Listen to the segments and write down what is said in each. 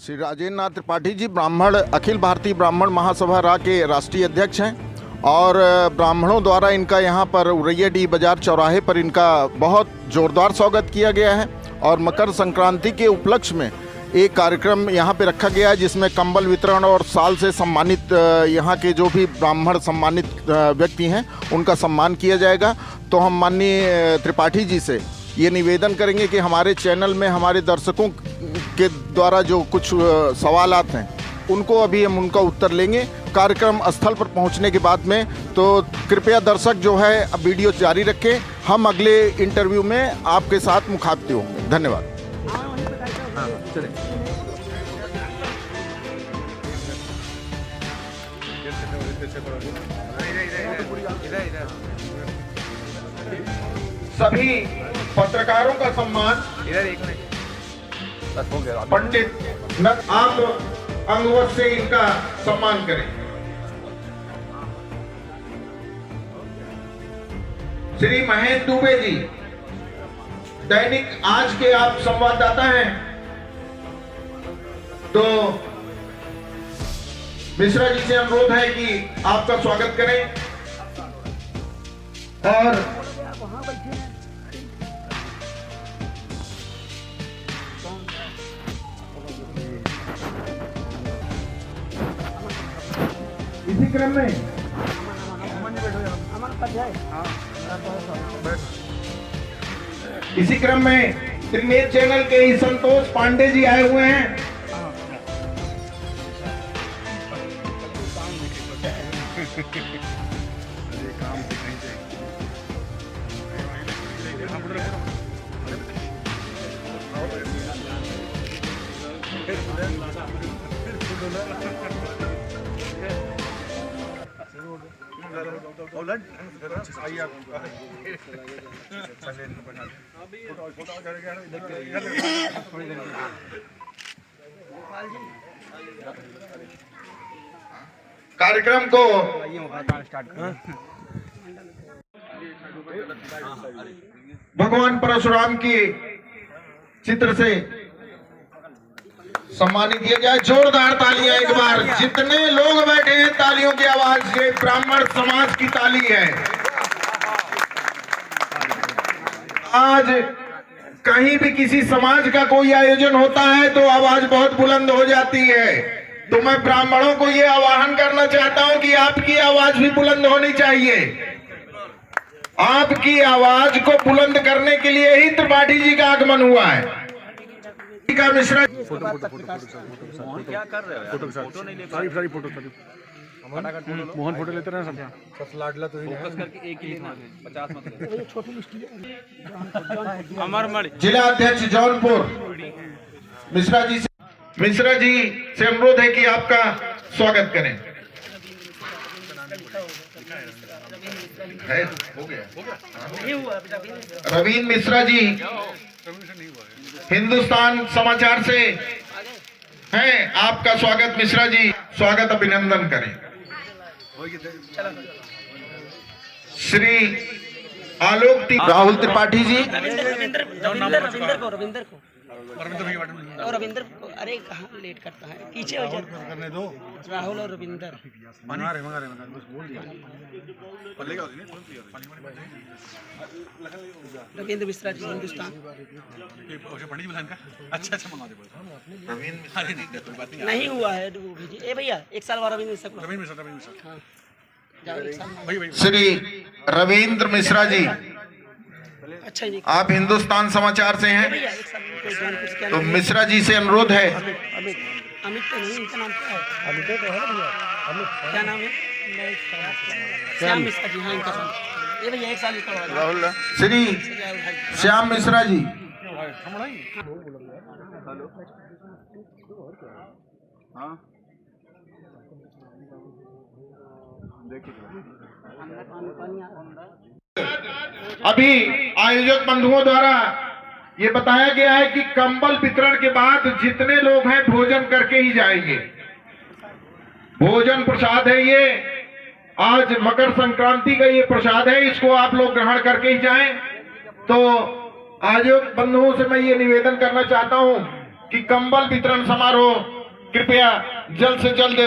श्री राजेंद्र नाथ त्रिपाठी जी ब्राह्मण अखिल भारतीय ब्राह्मण महासभा रा के राष्ट्रीय अध्यक्ष हैं और ब्राह्मणों द्वारा इनका यहाँ पर उरैयाडीह बाजार चौराहे पर इनका बहुत जोरदार स्वागत किया गया है और मकर संक्रांति के उपलक्ष्य में एक कार्यक्रम यहाँ पे रखा गया है जिसमें कंबल वितरण और साल से सम्मानित यहाँ के जो भी ब्राह्मण सम्मानित व्यक्ति हैं उनका सम्मान किया जाएगा। तो हम माननीय त्रिपाठी जी से ये निवेदन करेंगे कि हमारे चैनल में हमारे दर्शकों के द्वारा जो कुछ सवालात हैं उनको अभी हम उनका उत्तर लेंगे कार्यक्रम स्थल पर पहुंचने के बाद में। तो कृपया दर्शक जो है वीडियो जारी रखें, हम अगले इंटरव्यू में आपके साथ मुखातिब होंगे। धन्यवाद। सभी पत्रकारों का सम्मान पंडित आप अंगवत से इनका सम्मान करें। श्री महेंद्र दुबे जी दैनिक आज के आप संवाददाता हैं, तो मिश्रा जी से अनुरोध है कि आपका स्वागत करें। और इसी क्रम में त्रिनेत्र चैनल के ही संतोष पांडे जी आए हुए हैं। कार्यक्रम को भगवान परशुराम की चित्र से सम्मानित किया जाए। जोरदार तालियां एक बार। जितने लोग बैठे हैं तालियों की आवाज ये ब्राह्मण समाज की ताली है। आज कहीं भी किसी समाज का कोई आयोजन होता है तो आवाज बहुत बुलंद हो जाती है। तो मैं ब्राह्मणों को ये आह्वान करना चाहता हूं कि आपकी आवाज भी बुलंद होनी चाहिए। आपकी आवाज को बुलंद करने के लिए ही त्रिपाठी जी का आगमन हुआ है। मिश्रा क्या कर रहे हो? फोटो नहीं ले सारी फोटो मोहन फोटो लेते रहे सब लाडला तो फोकस करके एक ही लिखना है, 50 मत ले। छोटी लिस्ट अमर मणि जिला अध्यक्ष जौनपुर मिश्रा जी से अनुरोध है कि आपका स्वागत करें। है हो गया रवींद्र मिश्रा जी हिंदुस्तान समाचार से हैं, आपका स्वागत मिश्रा जी, स्वागत अभिनंदन करें। श्री आलोक राहुल त्रिपाठी जी रविंदर को अरे कहाँ लेट करता है, पीछे हो करने दो। राहुल और रविंदर रविंद्र मिश्रा जी हिंदुस्तान। अच्छा नहीं हुआ है ए भैया, एक साल बाद रविंद्र मिश्रा। श्री रविंद्र मिश्रा जी, अच्छा जी, आप हिंदुस्तान समाचार से हैं, तो मिश्रा जी से अनुरोध है। अमित तो नहीं, इनका नाम क्या है? अमित तो है भैया। अमित क्या नाम है? श्याम मिश्रा जी। हाँ, इनका नाम ये भैया एक साल राहुल। श्री श्याम मिश्रा जी अभी आयोजक बंधुओं द्वारा ये बताया गया है कि कंबल वितरण के बाद जितने लोग हैं भोजन करके ही जाएंगे। भोजन प्रसाद है ये, आज मकर संक्रांति का ये प्रसाद है, इसको आप लोग ग्रहण करके ही जाएं। तो आयोजक बंधुओं से मैं ये निवेदन करना चाहता हूं कि कंबल वितरण समारोह कृपया जल्द से जल्द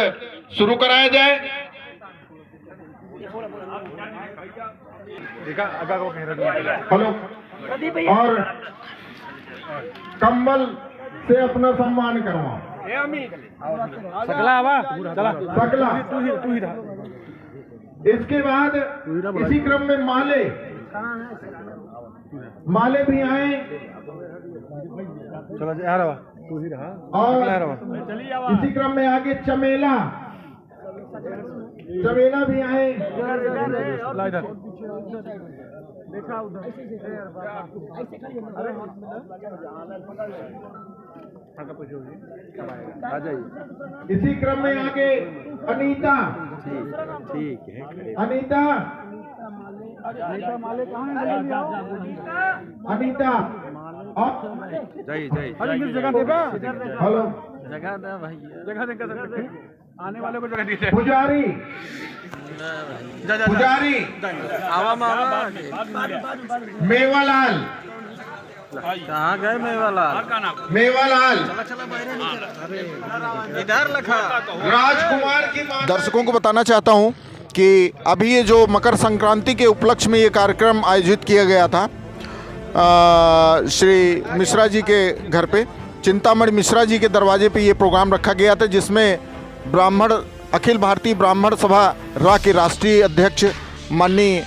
शुरू कराया जाए। हेलो, और कंबल से अपना सम्मान करवाओ। सकला इसके बाद इसी क्रम में माले भी आए और इसी क्रम में आगे चमेला भी आए। इसी क्रम में आगे अनीता हेलो, आने वाले को जगह दीजिए। पुजारी मेवालाल, कहाँ गए मेवालाल इधर लखा राजकुमार की दर्शकों को बताना चाहता हूं कि अभी ये जो मकर संक्रांति के उपलक्ष्य में ये कार्यक्रम आयोजित किया गया था श्री मिश्रा जी के घर पे, चिंतामणि मिश्रा जी के दरवाजे पे ये प्रोग्राम रखा गया था, जिसमें अखिल भारतीय ब्राह्मण सभा रा के राष्ट्रीय अध्यक्ष माननीय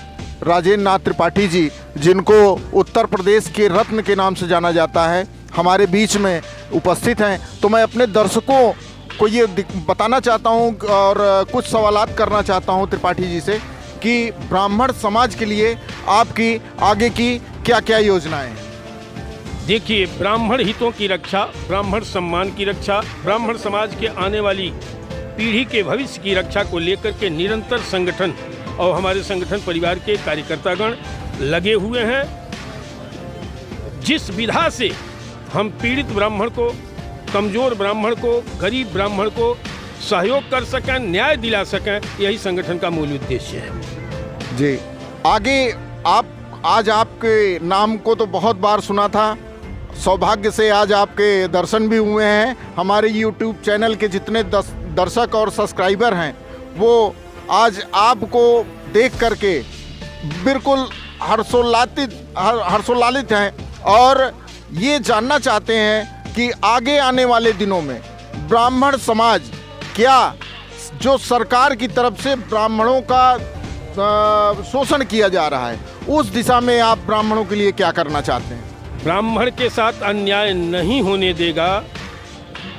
राजेंद्र नाथ त्रिपाठी जी, जिनको उत्तर प्रदेश के रत्न के नाम से जाना जाता है, हमारे बीच में उपस्थित हैं। तो मैं अपने दर्शकों को ये बताना चाहता हूँ और कुछ सवालात करना चाहता हूँ त्रिपाठी जी से कि ब्राह्मण समाज के लिए आपकी आगे की क्या क्या योजनाएं हैं। देखिए, ब्राह्मण हितों की रक्षा, ब्राह्मण सम्मान की रक्षा, ब्राह्मण समाज के आने वाली पीढ़ी के भविष्य की रक्षा को लेकर के निरंतर संगठन और हमारे संगठन परिवार के कार्यकर्तागण लगे हुए हैं। जिस विधा से हम पीड़ित ब्राह्मण को, कमजोर ब्राह्मण को, गरीब ब्राह्मण को सहयोग कर सकें, न्याय दिला सकें, यही संगठन का मूल उद्देश्य है। जी, आगे आज आपके नाम को तो बहुत बार सुना था, सौभाग्य से आज आपके दर्शन भी हुए हैं। हमारे YouTube चैनल के जितने दर्शक और सब्सक्राइबर हैं वो आज आपको देख करके बिल्कुल हर्षोल्लासित हैं और ये जानना चाहते हैं कि आगे आने वाले दिनों में ब्राह्मण समाज क्या, जो सरकार की तरफ से ब्राह्मणों का शोषण किया जा रहा है, उस दिशा में आप ब्राह्मणों के लिए क्या करना चाहते हैं? ब्राह्मण के साथ अन्याय नहीं होने देगा।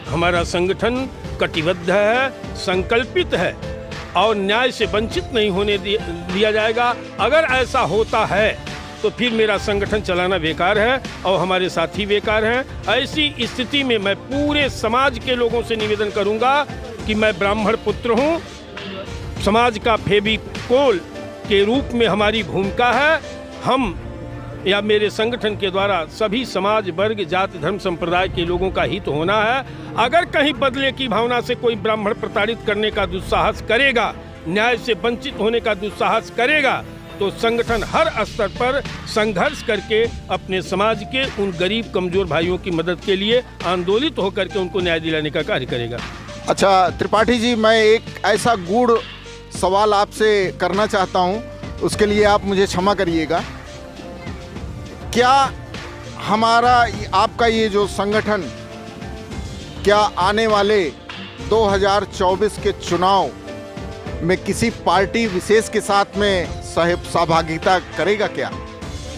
हमारा संगठन कटिबद्ध है, संकल्पित है और न्याय से वंचित नहीं होने दिया जाएगा। अगर ऐसा होता है तो फिर मेरा संगठन चलाना बेकार है और हमारे साथी बेकार हैं। ऐसी स्थिति में मैं पूरे समाज के लोगों से निवेदन करूंगा कि मैं ब्राह्मण पुत्र हूं, समाज का फेविकोल के रूप में हमारी भूमिका है। हम या मेरे संगठन के द्वारा सभी समाज, वर्ग, जाति, धर्म, संप्रदाय के लोगों का हित होना है। अगर कहीं बदले की भावना से कोई ब्राह्मण प्रताड़ित करने का दुस्साहस करेगा, न्याय से वंचित होने का दुस्साहस करेगा, तो संगठन हर स्तर पर संघर्ष करके अपने समाज के उन गरीब कमजोर भाइयों की मदद के लिए आंदोलित होकर के उनको न्याय दिलाने का कार्य करेगा। अच्छा त्रिपाठी जी, मैं एक ऐसा गूढ़ सवाल आपसे करना चाहता हूं, उसके लिए आप मुझे क्षमा करिएगा। क्या आपका ये जो संगठन क्या आने वाले 2024 के चुनाव में किसी पार्टी विशेष के साथ में सहभागिता करेगा क्या?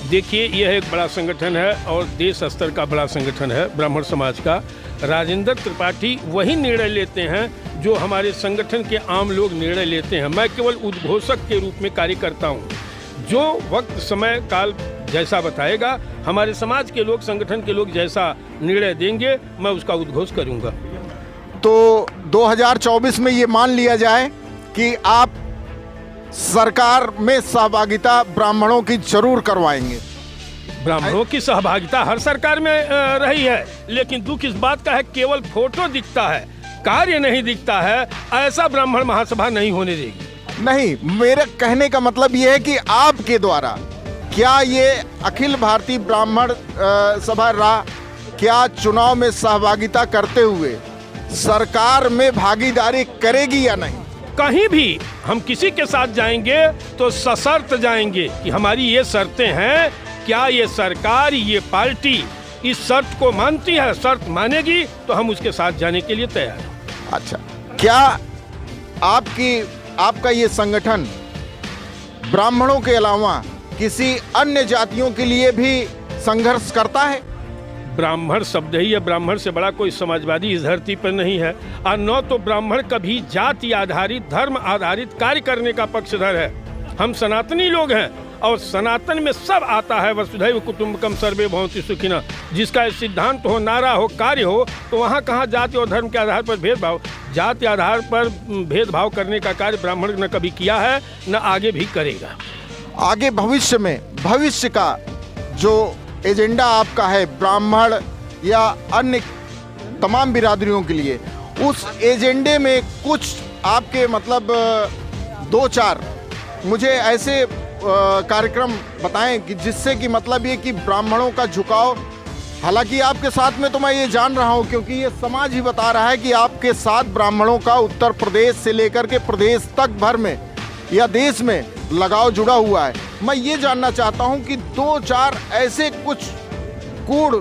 देखिए, यह एक बड़ा संगठन है और देश स्तर का बड़ा संगठन है ब्राह्मण समाज का। राजेंद्र त्रिपाठी वही निर्णय लेते हैं जो हमारे संगठन के आम लोग निर्णय लेते हैं। मैं केवल उद्घोषक के रूप में कार्य करता हूँ। जो वक्त, समय, काल जैसा बताएगा, हमारे समाज के लोग, संगठन के लोग जैसा निर्णय देंगे, मैं उसका उद्घोष करूँगा। तो 2024 में ये मान लिया जाए कि आप सरकार में सहभागिता ब्राह्मणों की जरूर करवाएंगे। ब्राह्मणों की सहभागिता हर सरकार में रही है, लेकिन दुख इस बात का है केवल फोटो दिखता है, कार्य नहीं दिखता है। ऐसा ब्राह्मण महासभा नहीं होने देगी। नहीं, मेरे कहने का मतलब ये है कि आपके द्वारा क्या ये अखिल भारतीय ब्राह्मण सभा क्या चुनाव में सहभागिता करते हुए सरकार में भागीदारी करेगी या नहीं? कहीं भी हम किसी के साथ जाएंगे तो सशर्त जाएंगे कि हमारी ये शर्तें हैं, क्या ये सरकार, ये पार्टी इस शर्त को मानती है? शर्त मानेगी तो हम उसके साथ जाने के लिए तैयार हैं। अच्छा, क्या आपका ये संगठन ब्राह्मणों के अलावा किसी अन्य जातियों के लिए भी संघर्ष करता है? ब्राह्मण शब्द ही है, ब्राह्मण से बड़ा कोई समाजवादी इस धरती पर नहीं है। और न तो ब्राह्मण कभी जाति आधारित, धर्म आधारित कार्य करने का पक्षधर है। हम सनातनी लोग हैं और सनातन में सब आता है, वसुधैव कुटुम्बकम सर्वे भवन्तु सुखिनः। जिसका सिद्धांत हो, नारा हो, कार्य हो, तो वहाँ कहाँ जाति और धर्म के आधार पर भेदभाव। जाति आधार पर भेदभाव करने का कार्य ब्राह्मण न कभी किया है, न आगे भी करेगा। आगे भविष्य में, भविष्य का जो एजेंडा आपका है ब्राह्मण या अन्य तमाम बिरादरियों के लिए, उस एजेंडे में कुछ आपके मतलब 2-4 मुझे ऐसे कार्यक्रम बताएं कि जिससे कि मतलब ये कि ब्राह्मणों का झुकाव, हालांकि आपके साथ में तो मैं ये जान रहा हूँ क्योंकि ये समाज ही बता रहा है कि आपके साथ ब्राह्मणों का उत्तर प्रदेश से लेकर के प्रदेश तक भर में या देश में लगाव जुड़ा हुआ है। मैं ये जानना चाहता हूं कि 2-4 ऐसे कुछ गुण,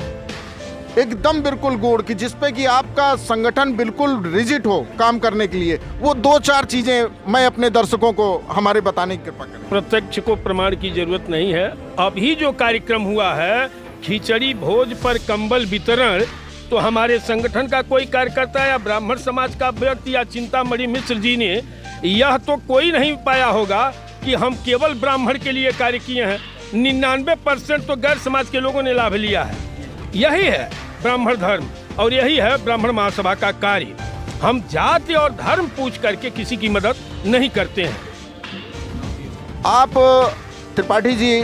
एकदम बिल्कुल गुण कि जिसपे कि आपका संगठन बिल्कुल रिजिड हो काम करने के लिए, वो 2-4 चीजें मैं अपने दर्शकों को हमारे बताने की कृपा करें। प्रत्यक्ष को प्रमाण की जरूरत नहीं है। अभी जो कार्यक्रम हुआ है खिचड़ी भोज पर कंबल वितरण, तो हमारे संगठन का कोई कार्यकर्ता या ब्राह्मण समाज का व्यक्ति या चिंतामणि मिश्र जी ने यह तो कोई नहीं पाया होगा कि हम केवल ब्राह्मण के लिए कार्य किए हैं। 99% तो गैर समाज के लोगों ने लाभ लिया है। यही है ब्राह्मण धर्म और यही है ब्राह्मण महासभा का कार्य। हम जाति और धर्म पूछ करके किसी की मदद नहीं करते हैं। आप त्रिपाठी जी,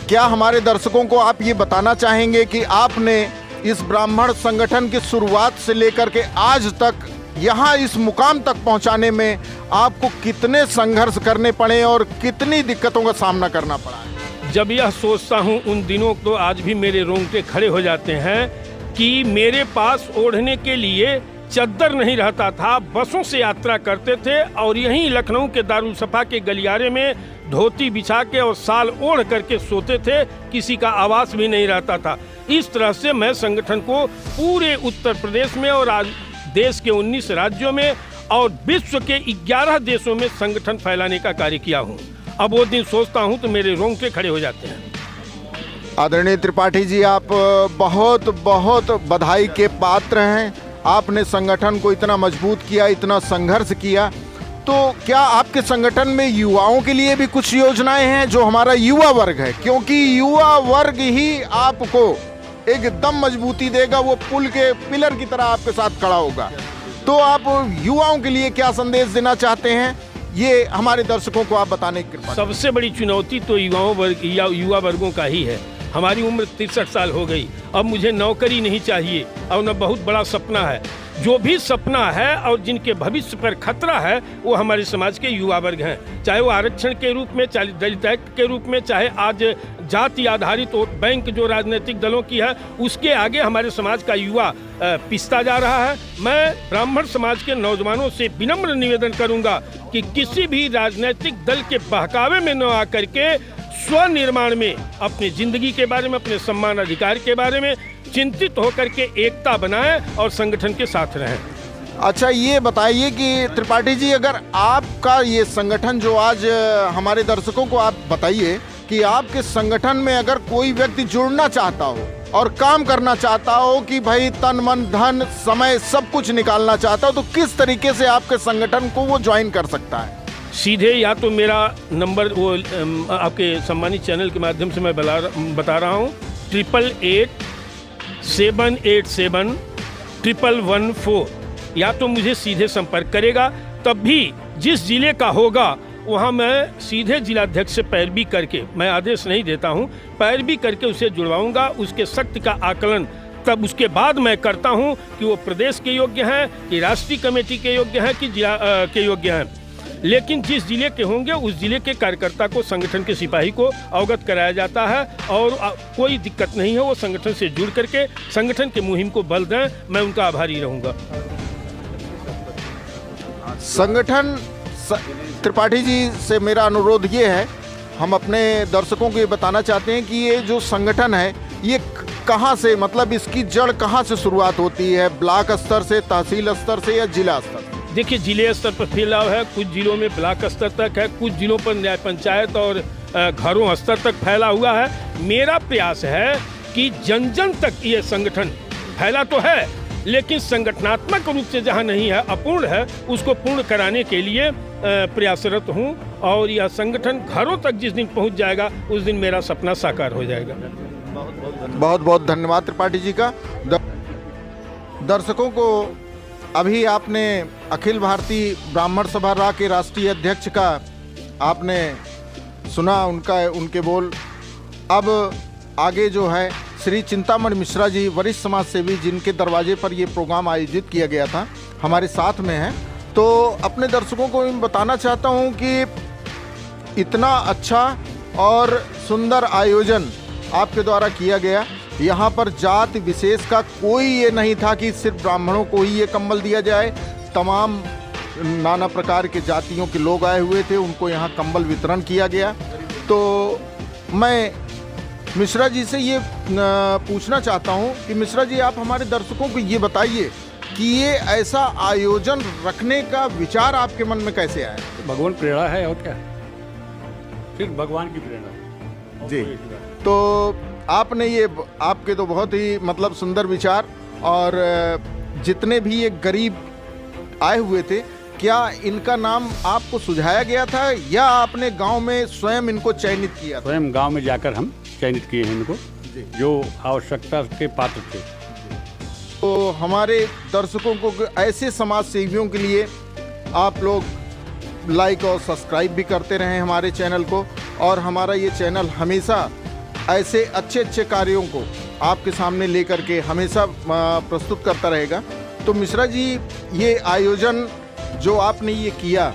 क्या हमारे दर्शकों को आप ये बताना चाहेंगे कि आपने इस ब्राह्मण संगठन की शुरुआत से लेकर के आज तक यहाँ इस मुकाम तक पहुँचाने में आपको कितने संघर्ष करने पड़े और कितनी दिक्कतों का सामना करना पड़ा है? जब यह सोचता हूँ उन दिनों तो आज भी मेरे रोंगटे खड़े हो जाते हैं कि मेरे पास ओढ़ने के लिए चद्दर नहीं रहता था। बसों से यात्रा करते थे और यहीं लखनऊ के दारुसफा के गलियारे में धोती बिछा के और साल ओढ़ करके सोते थे, किसी का आवास भी नहीं रहता था। इस तरह से मैं संगठन को पूरे उत्तर प्रदेश में और देश के 19 राज्यों में और विश्व के 11 देशों में संगठन फैलाने का कार्य किया हूँ। अब वो दिन सोचता हूँ तो मेरे रोंगटे खड़े हो जाते हैं। आदरणीय त्रिपाठी जी, आप बहुत बहुत बधाई के पात्र हैं। आपने संगठन को इतना मजबूत किया, इतना संघर्ष किया। तो क्या आपके संगठन में युवाओं के लिए भी कुछ योजनाएं हैं? जो हमारा युवा वर्ग है, क्योंकि युवा वर्ग ही आपको एकदम मजबूती देगा, वो पुल के पिलर की तरह आपके साथ खड़ा होगा। तो आप युवाओं के लिए क्या संदेश देना चाहते हैं, ये हमारे दर्शकों को आप बताने की कृपा। सबसे बड़ी चुनौती तो युवा वर्गों का ही है। हमारी उम्र 63 साल हो गई, अब मुझे नौकरी नहीं चाहिए और न बहुत बड़ा सपना है। जो भी सपना है और जिनके भविष्य पर खतरा है वो हमारे समाज के युवा वर्ग हैं, चाहे वो आरक्षण के रूप में, चाहे दलित एक्ट के रूप में, चाहे आज जाति आधारित वोट बैंक जो राजनीतिक दलों की है उसके आगे हमारे समाज का युवा पिसता जा रहा है। मैं ब्राह्मण समाज के नौजवानों से विनम्र निवेदन करूंगा कि किसी भी राजनीतिक दल के बहकावे में न आकर के स्वनिर्माण में अपनी जिंदगी के बारे में, अपने सम्मान अधिकार के बारे में चिंतित होकर के एकता बनाएं और संगठन के साथ रहें। अच्छा, ये बताइए कि त्रिपाठी जी, अगर आपका ये संगठन जो आज हमारे दर्शकों को आप बताइए कि आपके संगठन में अगर कोई व्यक्ति जुड़ना चाहता हो और काम करना चाहता हो कि भाई तन मन धन समय सब कुछ निकालना चाहता हो, तो किस तरीके से आपके संगठन को वो ज्वाइन कर सकता है? सीधे या तो मेरा नंबर वो आपके सम्मानित चैनल के माध्यम से मैं बता रहा हूँ 8887871114, या तो मुझे सीधे संपर्क करेगा। तब भी जिस जिले का होगा वहाँ मैं सीधे जिलाध्यक्ष से पैरवी करके, मैं आदेश नहीं देता हूँ, पैरवी करके उसे जुड़वाऊँगा। उसके शक्ति का आकलन तब उसके बाद मैं करता हूँ कि वो प्रदेश के योग्य हैं, कि राष्ट्रीय कमेटी के योग्य हैं, कि जिला के योग्य हैं। लेकिन जिस जिले के होंगे उस जिले के कार्यकर्ता को, संगठन के सिपाही को अवगत कराया जाता है और कोई दिक्कत नहीं है। वो संगठन से जुड़ करके संगठन के मुहिम को बल दें, मैं उनका आभारी रहूँगा। संगठन त्रिपाठी जी से मेरा अनुरोध ये है, हम अपने दर्शकों को ये बताना चाहते हैं कि ये जो संगठन है ये कहाँ से, मतलब इसकी जड़ कहाँ से शुरुआत होती है, ब्लॉक स्तर से, तहसील स्तर से या जिला स्तर से? देखिए, जिले स्तर पर फैलाव है, कुछ जिलों में ब्लॉक स्तर तक है, कुछ जिलों पर न्याय पंचायत और घरों स्तर तक फैला हुआ है। मेरा प्रयास है कि जन जन तक ये संगठन फैला तो है, लेकिन संगठनात्मक रूप से जहाँ नहीं है, अपूर्ण है, उसको पूर्ण कराने के लिए प्रयासरत हूँ। और यह संगठन घरों तक जिस दिन पहुँच जाएगा उस दिन मेरा सपना साकार हो जाएगा। बहुत बहुत धन्यवाद त्रिपाठी जी का। दर्शकों को अभी आपने अखिल भारतीय ब्राह्मण सभा रा के राष्ट्रीय अध्यक्ष का आपने सुना, उनके बोल। अब आगे जो है श्री चिंतामणि मिश्रा जी, वरिष्ठ समाज सेवी, जिनके दरवाजे पर ये प्रोग्राम आयोजित किया गया था, हमारे साथ में हैं। तो अपने दर्शकों को मैं बताना चाहता हूँ कि इतना अच्छा और सुंदर आयोजन आपके द्वारा किया गया। यहाँ पर जाति विशेष का कोई ये नहीं था कि सिर्फ ब्राह्मणों को ही ये कंबल दिया जाए। तमाम नाना प्रकार के जातियों के लोग आए हुए थे, उनको यहाँ कंबल वितरण किया गया। तो मैं मिश्रा जी से ये पूछना चाहता हूँ कि मिश्रा जी, आप हमारे दर्शकों को ये बताइए कि ये ऐसा आयोजन रखने का विचार आपके मन में कैसे आया? भगवान प्रेरणा है, और क्या, सिर्फ भगवान की प्रेरणा जी। तो आपने ये, आपके तो बहुत ही मतलब सुंदर विचार, और जितने भी ये गरीब आए हुए थे, क्या इनका नाम आपको सुझाया गया था या आपने गांव में स्वयं इनको चयनित किया था? स्वयं गांव में जाकर हम चयनित किए हैं इनको, जो आवश्यकता के पात्र थे। तो हमारे दर्शकों को ऐसे समाज सेवियों के लिए आप लोग लाइक और सब्सक्राइब भी करते रहें हमारे चैनल को, और हमारा ये चैनल हमेशा ऐसे अच्छे अच्छे कार्यों को आपके सामने लेकर के हमेशा प्रस्तुत करता रहेगा। तो मिश्रा जी, ये आयोजन जो आपने ये किया,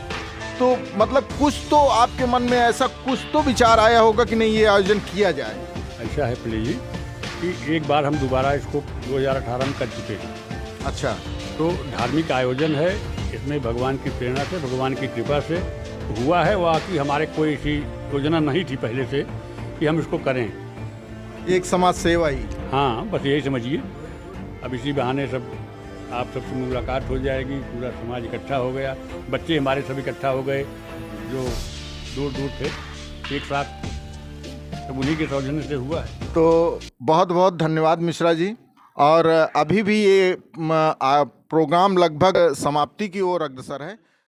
तो मतलब कुछ तो आपके मन में ऐसा कुछ तो विचार आया होगा कि नहीं, ये आयोजन किया जाए। ऐसा है प्ले जी कि एक बार हम दोबारा इसको 2018 में कर चुके हैं। अच्छा। तो धार्मिक आयोजन है, इसमें भगवान की प्रेरणा से, भगवान की कृपा से हुआ है। वह कि हमारे कोई ऐसी योजना नहीं थी पहले से कि हम इसको करें, एक समाज सेवा ही। हाँ, बस यही समझिए। अब इसी बहाने सब आप सबसे मुलाकात हो जाएगी, पूरा समाज इकट्ठा हो गया, बच्चे हमारे सब इकट्ठा हो गए जो दूर दूर थे, एक साथ, सब उन्हीं के सौजन्य से हुआ है। तो बहुत बहुत धन्यवाद मिश्रा जी। और अभी भी ये प्रोग्राम लगभग समाप्ति की ओर अग्रसर है।